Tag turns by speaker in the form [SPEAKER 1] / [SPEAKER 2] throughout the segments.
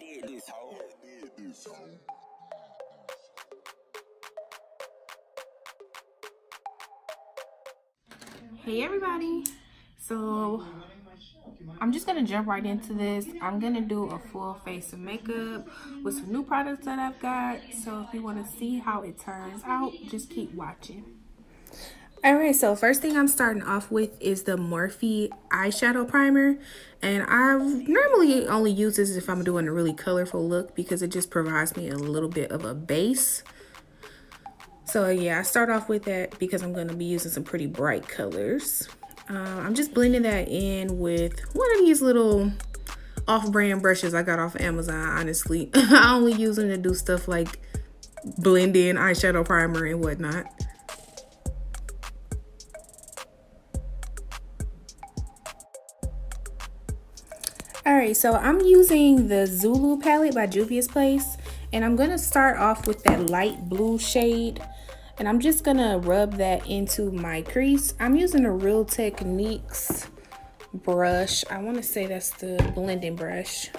[SPEAKER 1] Hey everybody, so I'm just gonna jump right into this. I'm gonna do a full face of makeup with some new products that I've got, so if you want to see how it turns out, just keep watching. Alright, so first thing I'm starting off with is the Morphe eyeshadow primer, and I normally only use this if I'm doing a really colorful look because it just provides me a little bit of a base. So yeah, I start off with that because I'm going to be using some pretty bright colors. I'm just blending that in with one of these little off-brand brushes I got off of Amazon, honestly. I only use them to do stuff like blend in eyeshadow primer and whatnot. Alright, so I'm using the Zulu palette by Juvia's Place, and I'm going to start off with that light blue shade. And I'm just gonna rub that into my crease. I'm using a Real Techniques brush. I wanna say that's the blending brush.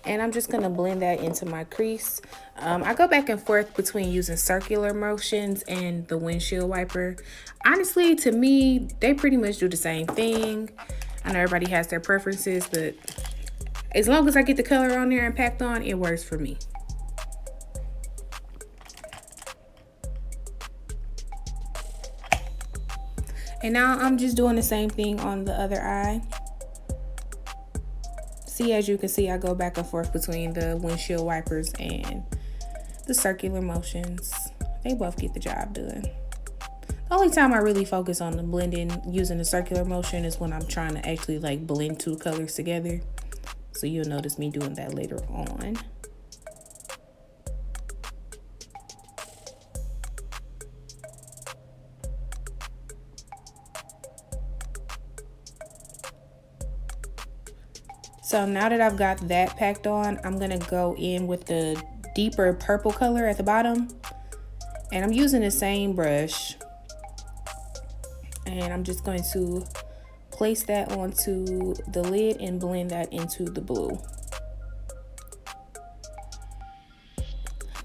[SPEAKER 1] And I'm just gonna blend that into my crease. I go back and forth between using circular motions and the windshield wiper. Honestly, to me, they pretty much do the same thing. I know everybody has their preferences, but as long as I get the color on there and packed on, it works for me. And now I'm just doing the same thing on the other eye. See, as you can see, I go back and forth between the windshield wipers and the circular motions. They both get the job done. The only time I really focus on the blending using the circular motion is when I'm trying to actually like blend two colors together. So you'll notice me doing that later on. So now that I've got that packed on, I'm gonna go in with the deeper purple color at the bottom. And I'm using the same brush. And I'm just going to place that onto the lid and blend that into the blue.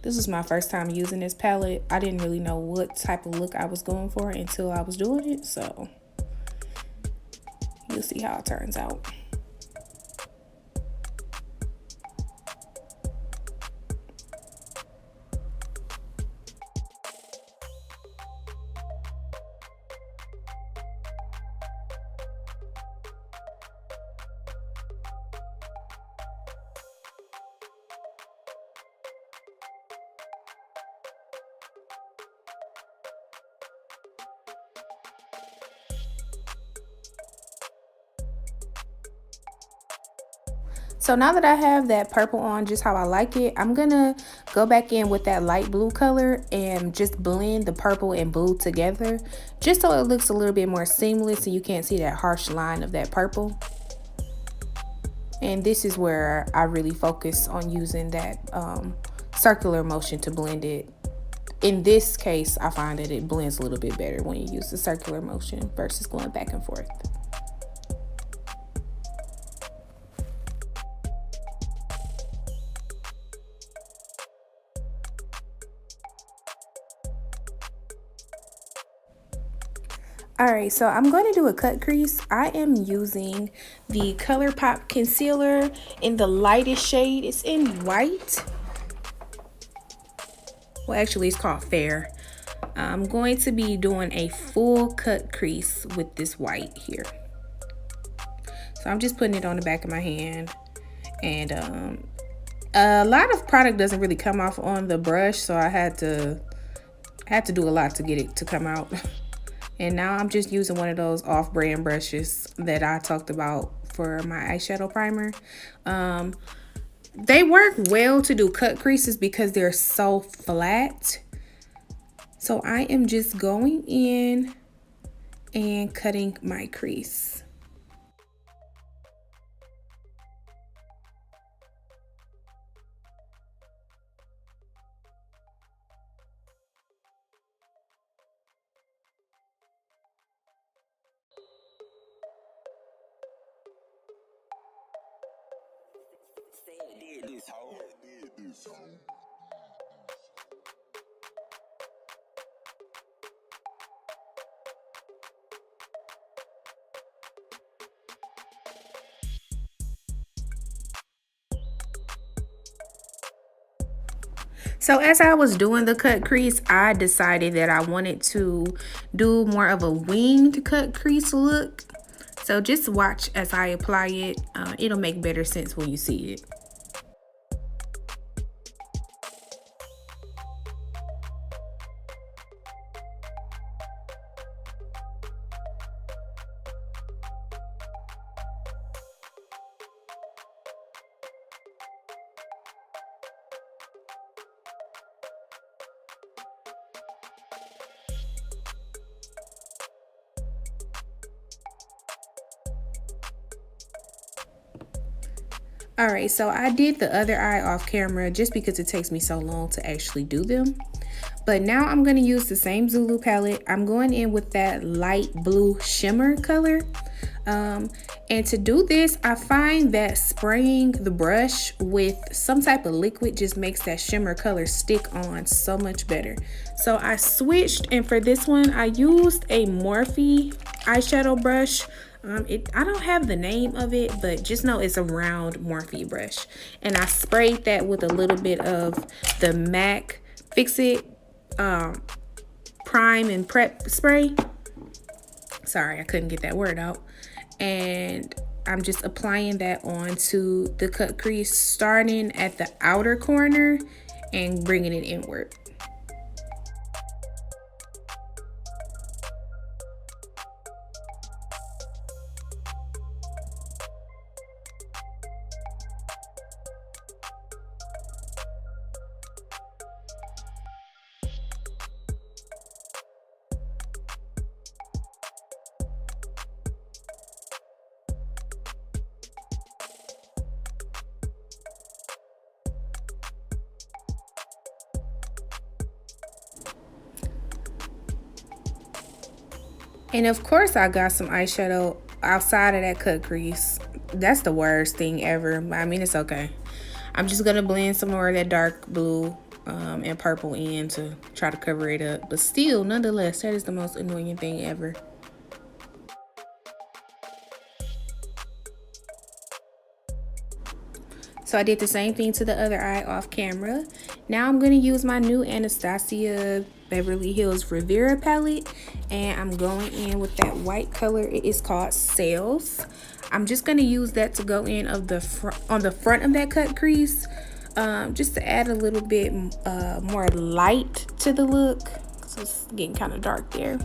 [SPEAKER 1] This was my first time using this palette. I didn't really know what type of look I was going for until I was doing it. So you'll see how it turns out. So now that I have that purple on just how I like it, I'm gonna go back in with that light blue color and just blend the purple and blue together, just so it looks a little bit more seamless and you can't see that harsh line of that purple. And this is where I really focus on using that circular motion to blend it. In this case, I find that it blends a little bit better when you use the circular motion versus going back and forth. Alright, so I'm going to do a cut crease. I am using the ColourPop concealer in the lightest shade. It's in white. Well, actually, it's called Fair. I'm going to be doing a full cut crease with this white here. So I'm just putting it on the back of my hand. And a lot of product doesn't really come off on the brush, so I had to do a lot to get it to come out. And now I'm just using one of those off-brand brushes that I talked about for my eyeshadow primer. They work well to do cut creases because they're so flat. So I am just going in and cutting my crease. So as I was doing the cut crease, I decided that I wanted to do more of a winged cut crease look. So just watch as I apply it. It'll make better sense when you see it. Alright, so I did the other eye off camera just because it takes me so long to actually do them. But now I'm going to use the same Zulu palette. I'm going in with that light blue shimmer color. And to do this, I find that spraying the brush with some type of liquid just makes that shimmer color stick on so much better. So I switched, and for this one, I used a Morphe eyeshadow brush. I don't have the name of it, but just know it's a round Morphe brush. And I sprayed that with a little bit of the MAC Fix It Prime and Prep spray. Sorry, I couldn't get that word out. And I'm just applying that onto the cut crease, starting at the outer corner and bringing it inward. And of course I got some eyeshadow outside of that cut crease. That's the worst thing ever. I mean, it's okay. I'm just gonna blend some more of that dark blue and purple in to try to cover it up. But still, nonetheless, that is the most annoying thing ever. So I did the same thing to the other eye off camera. Now I'm going to use my new Anastasia Beverly Hills Rivera palette. And I'm going in with that white color. It is called Sales. I'm just going to use that to go in on the front of that cut crease. Just to add a little bit more light to the look. So it's getting kind of dark there.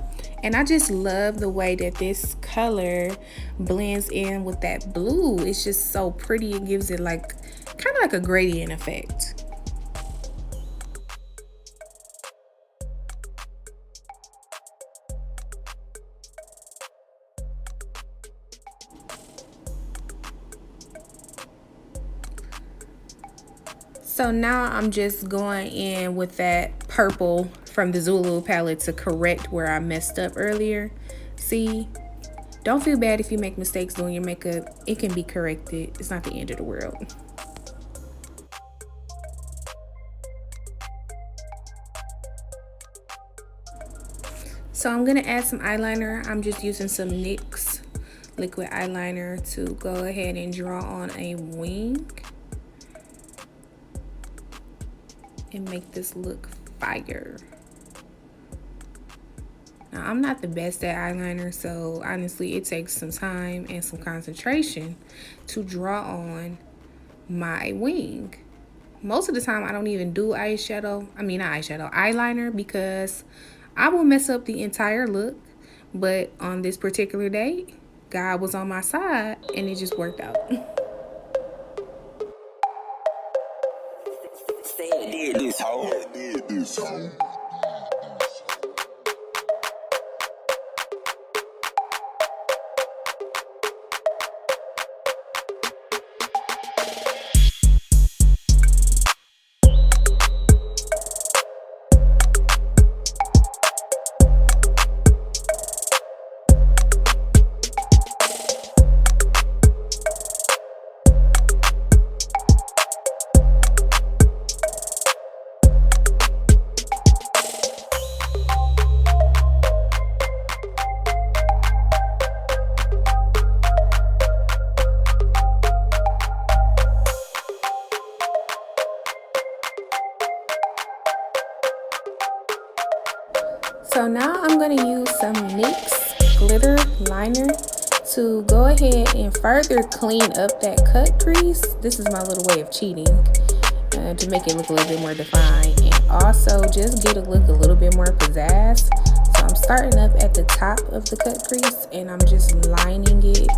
[SPEAKER 1] And I just love the way that this color blends in with that blue. It's just so pretty. It gives it like kind of like a gradient effect. So now I'm just going in with that purple from the Zulu palette to correct where I messed up earlier. See, don't feel bad if you make mistakes doing your makeup. It can be corrected. It's not the end of the world. So I'm gonna add some eyeliner. I'm just using some NYX liquid eyeliner to go ahead and draw on a wing and make this look fire. Now, I'm not the best at eyeliner, so honestly it takes some time and some concentration to draw on my wing. Most of the time I don't even do eyeliner, because I will mess up the entire look. But on this particular day, God was on my side and it just worked out. So now I'm going to use some NYX glitter liner to go ahead and further clean up that cut crease. This is my little way of cheating to make it look a little bit more defined, and also just get a look a little bit more pizzazz. So I'm starting up at the top of the cut crease and I'm just lining it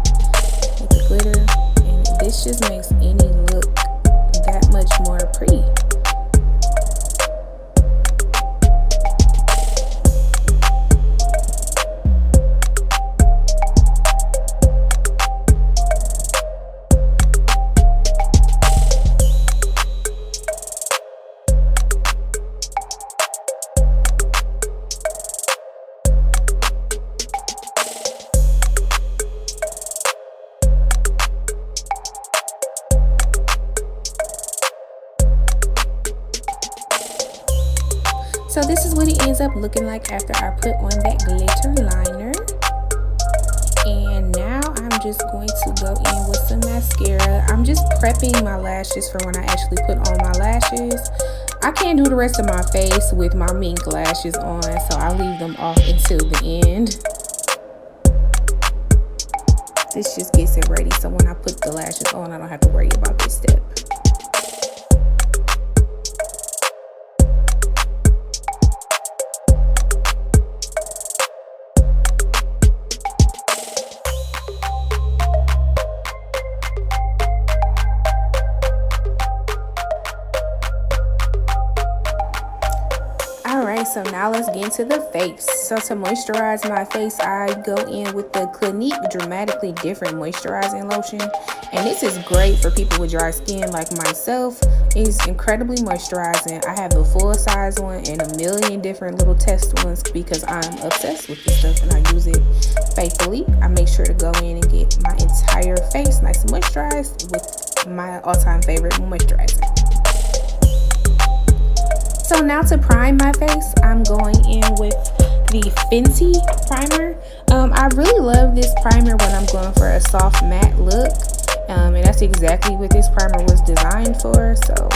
[SPEAKER 1] with the glitter, and this just makes any look that much more pretty. So this is what it ends up looking like after I put on that glitter liner. And now I'm just going to go in with some mascara. I'm just prepping my lashes for when I actually put on my lashes. I can't do the rest of my face with my Mink lashes on, so I leave them off until the end. This just gets it ready, so when I put the lashes on, I don't have to worry about this step. So now let's get into the face. So to moisturize my face, I go in with the Clinique Dramatically Different Moisturizing Lotion. And this is great for people with dry skin like myself. It's incredibly moisturizing. I have the full size one and a million different little test ones because I'm obsessed with this stuff and I use it faithfully. I make sure to go in and get my entire face nice and moisturized with my all-time favorite moisturizer. So now to prime my face, I'm going in with the Fenty primer. I really love this primer when I'm going for a soft matte look. And that's exactly what this primer was designed for. So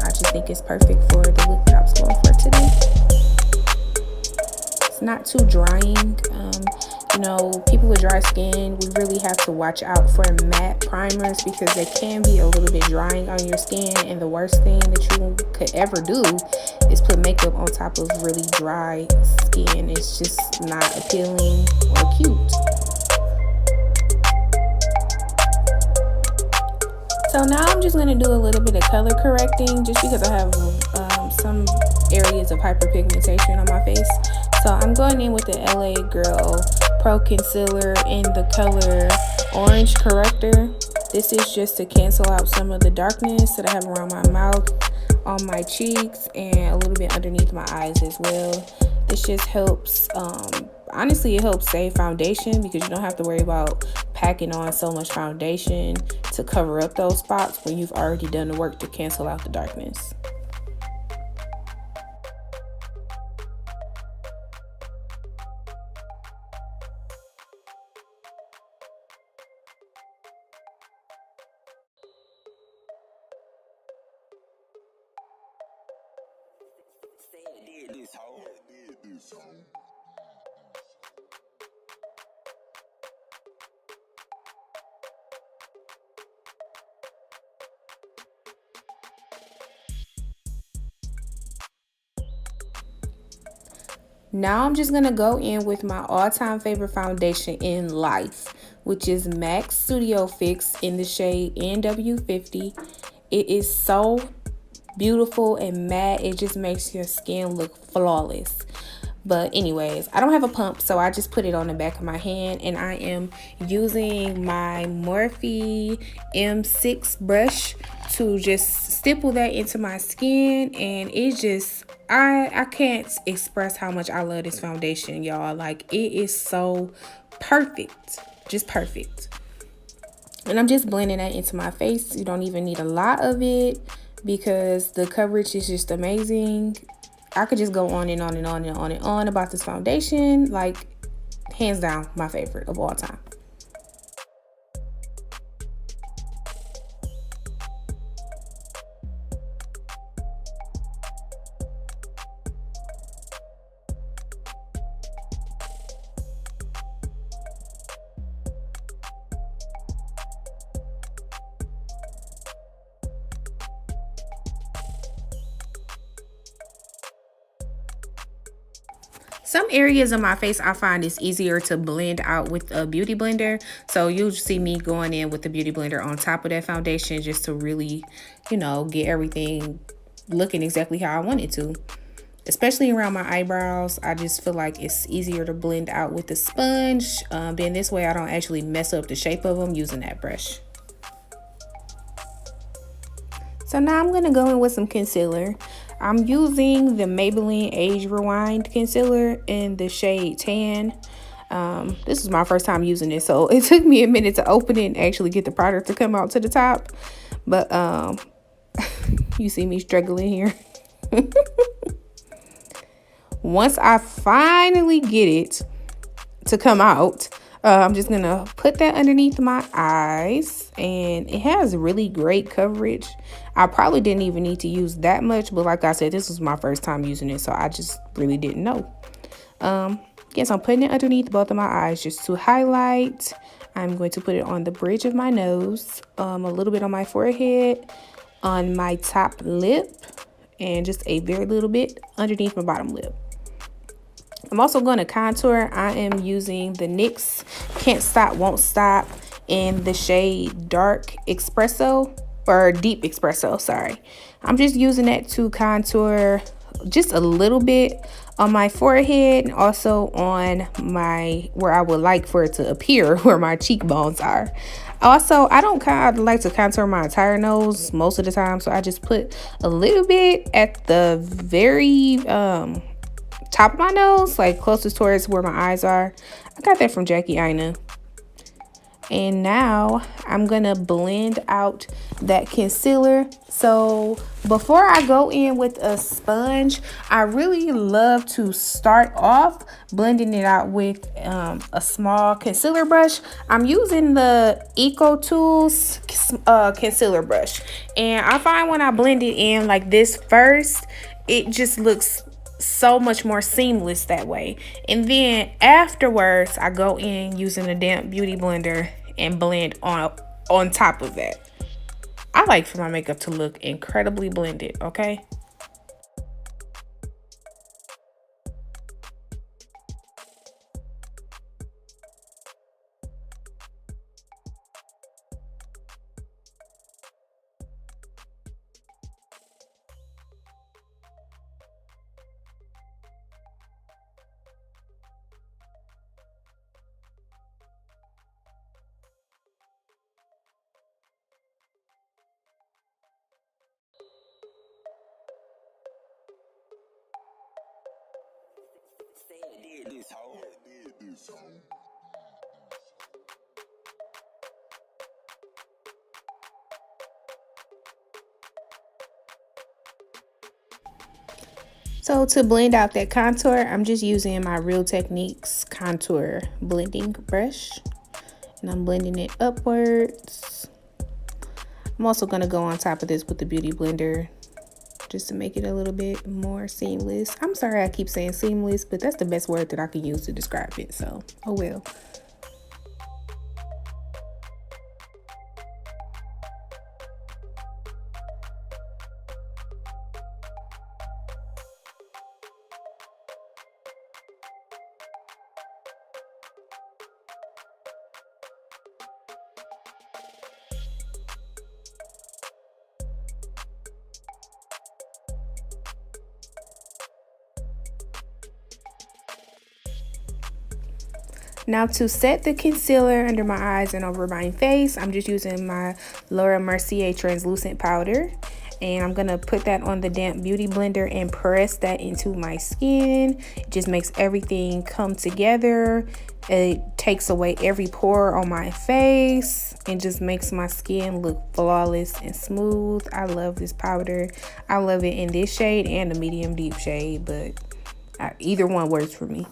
[SPEAKER 1] I just think it's perfect for the look that I was going for today. It's not too drying. You know, people with dry skin, we really have to watch out for matte primers because they can be a little bit drying on your skin, and the worst thing that you could ever do is put makeup on top of really dry skin. It's just not appealing or cute. So now I'm just going to do a little bit of color correcting just because I have some areas of hyperpigmentation on my face. So I'm going in with the LA Girl Pro Concealer in the color Orange Corrector. This is just to cancel out some of the darkness that I have around my mouth, on my cheeks, and a little bit underneath my eyes as well. This just helps, honestly, it helps save foundation because you don't have to worry about packing on so much foundation to cover up those spots when you've already done the work to cancel out the darkness. Now I'm just gonna go in with my all-time favorite foundation in life, which is MAC Studio Fix in the shade NW50. It is so beautiful and matte. It just makes your skin look flawless. But anyways, I don't have a pump, so I just put it on the back of my hand, and I am using my Morphe M6 brush to just stipple that into my skin, and it just, I can't express how much I love this foundation, y'all. Like, it is so perfect, just perfect. And I'm just blending that into my face. You don't even need a lot of it because the coverage is just amazing. I could just go on and on and on and on and on about this foundation. Like, hands down, my favorite of all time. Some areas of my face I find it's easier to blend out with a beauty blender. So you'll see me going in with the beauty blender on top of that foundation just to really, you know, get everything looking exactly how I want it to. Especially around my eyebrows, I just feel like it's easier to blend out with the sponge. Then this way I don't actually mess up the shape of them using that brush. So now I'm going to go in with some concealer. I'm using the Maybelline Age Rewind concealer in the shade Tan. This is my first time using it, so it took me a minute to open it and actually get the product to come out to the top. But you see me struggling here. Once I finally get it to come out, I'm just gonna put that underneath my eyes, and it has really great coverage. I probably didn't even need to use that much, but like I said, this was my first time using it, so I just really didn't know. Yes, I'm putting it underneath both of my eyes just to highlight. I'm going to put it on the bridge of my nose, a little bit on my forehead, on my top lip, and just a very little bit underneath my bottom lip. I'm also going to contour. I am using the NYX Can't Stop Won't Stop in the shade Dark Espresso, or Deep Espresso, sorry. I'm just using that to contour just a little bit on my forehead and also on my, where I would like for it to appear, where my cheekbones are. Also, I don't like to contour my entire nose most of the time, so I just put a little bit at the very top of my nose, like closest towards where my eyes are. I got that from Jackie Aina. And now I'm gonna blend out that concealer. So before I go in with a sponge, I really love to start off blending it out with a small concealer brush. I'm using the Eco Tools concealer brush, and I find when I blend it in like this first, it just looks so much more seamless that way. And then afterwards I go in using a damp beauty blender and blend on top of that. I like for my makeup to look incredibly blended, okay? So to blend out that contour, I'm just using my Real Techniques contour blending brush, and I'm blending it upwards. I'm also going to go on top of this with the beauty blender just to make it a little bit more seamless. I'm sorry I keep saying seamless, but that's the best word that I can use to describe it, so oh well. Now to set the concealer under my eyes and over my face, I'm just using my Laura Mercier translucent powder. And I'm going to put that on the damp beauty blender and press that into my skin. It just makes everything come together. It takes away every pore on my face and just makes my skin look flawless and smooth. I love this powder. I love it in this shade and the medium deep shade, but either one works for me.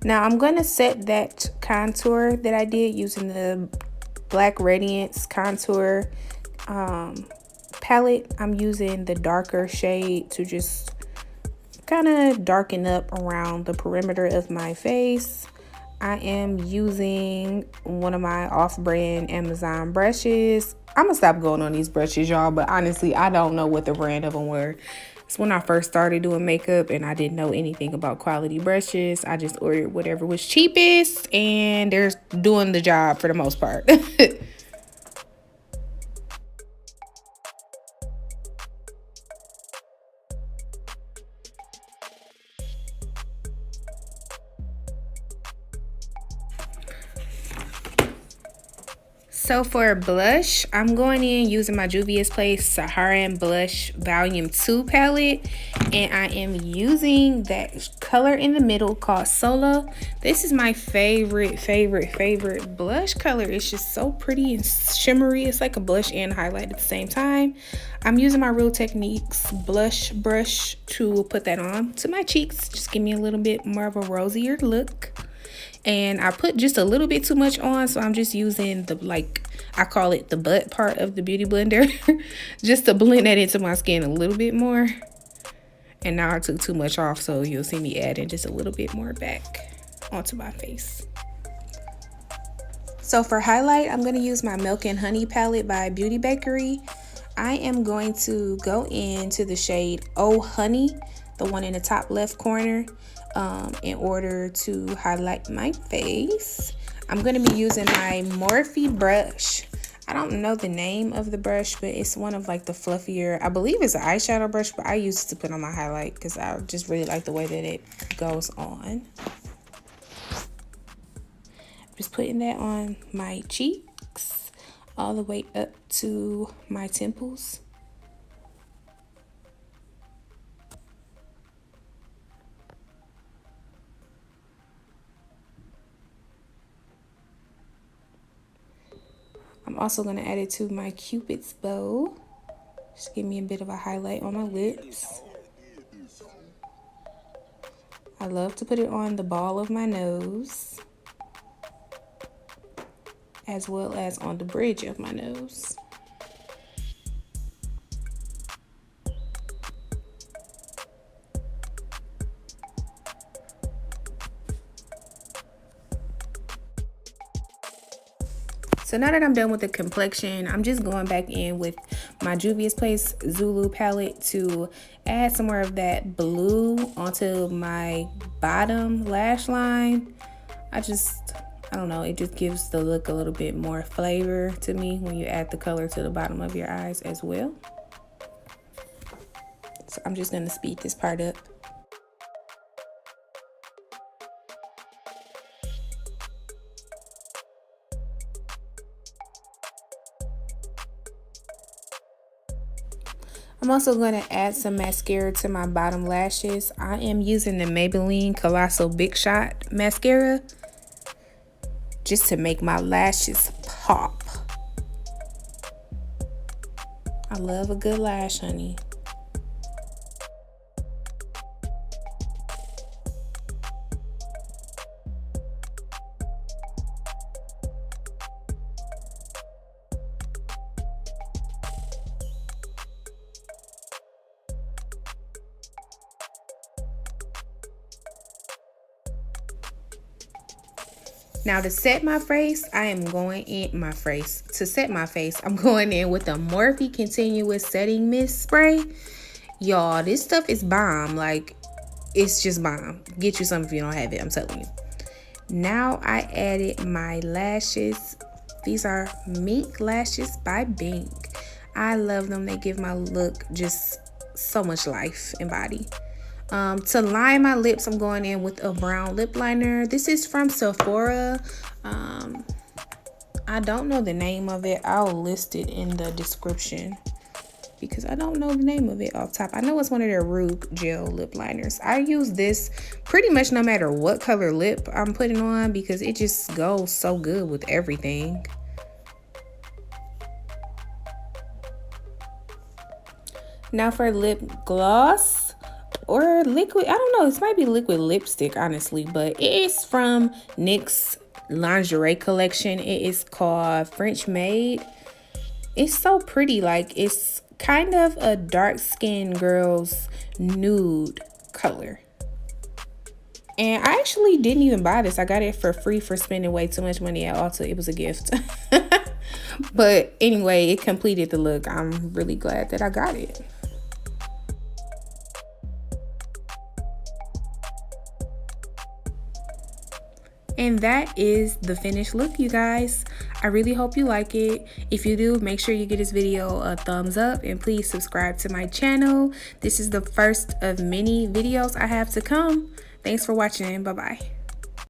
[SPEAKER 1] Now I'm going to set that contour that I did using the Black Radiance Contour palette. I'm using the darker shade to just kind of darken up around the perimeter of my face. I am using one of my off-brand Amazon brushes. I'm gonna stop going on these brushes, y'all, but honestly, I don't know what the brand of them were. It's when I first started doing makeup and I didn't know anything about quality brushes. I just ordered whatever was cheapest and they're doing the job for the most part. So for blush, I'm going in using my Juvia's Place Saharan Blush Volume 2 palette. And I am using that color in the middle called Solo. This is my favorite blush color. It's just so pretty and shimmery. It's like a blush and highlight at the same time. I'm using my Real Techniques blush brush to put that on to my cheeks. Just give me a little bit more of a rosier look. And I put just a little bit too much on, so I'm just using the, like, I call it the butt part of the beauty blender just to blend that into my skin a little bit more. And now I took too much off, so you'll see me adding just a little bit more back onto my face. So for highlight, I'm going to use my Milk and Honey palette by Beauty Bakerie. I am going to go into the shade Oh Honey, the one in the top left corner, in order to highlight my face. I'm going to be using my Morphe brush. I don't know the name of the brush, but it's one of like the fluffier, I believe it's an eyeshadow brush, but I use it to put on my highlight because I just really like the way that it goes on. Just putting that on my cheeks all the way up to my temples. I'm also going to add it to my Cupid's bow. Just give me a bit of a highlight on my lips. I love to put it on the ball of my nose, as well as on the bridge of my nose. So now that I'm done with the complexion, I'm just going back in with my Juvia's Place Zulu palette to add some more of that blue onto my bottom lash line. I don't know, it just gives the look a little bit more flavor to me when you add the color to the bottom of your eyes as well. So I'm just going to speed this part up. I'm also going to add some mascara to my bottom lashes. I am using the Maybelline Colossal Big Shot mascara just to make my lashes pop. I love a good lash, honey. Now to set my face, I'm going in with the Morphe Continuous Setting Mist Spray. Y'all, this stuff is bomb. Like, it's just bomb. Get you some if you don't have it, I'm telling you. Now I added my lashes. These are Mink lashes by Bink. I love them. They give my look just so much life and body. To line my lips, I'm going in with a brown lip liner. This is from Sephora. I don't know the name of it. I'll list it in the description because I don't know the name of it off top. I know it's one of their Rouge gel lip liners. I use this pretty much no matter what color lip I'm putting on because it just goes so good with everything. Now for lip gloss. or liquid, I don't know, this might be liquid lipstick honestly, but it is from NYX's lingerie collection. It is called French Maid. It's so pretty, like it's kind of a dark skinned girl's nude color. And I actually didn't even buy this. I got it for free for spending way too much money at Ulta. It was a gift. But anyway, it completed the look. I'm really glad that I got it. And that is the finished look, you guys. I really hope you like it. If you do, make sure you give this video a thumbs up and please subscribe to my channel. This is the first of many videos I have to come. Thanks for watching. Bye-bye.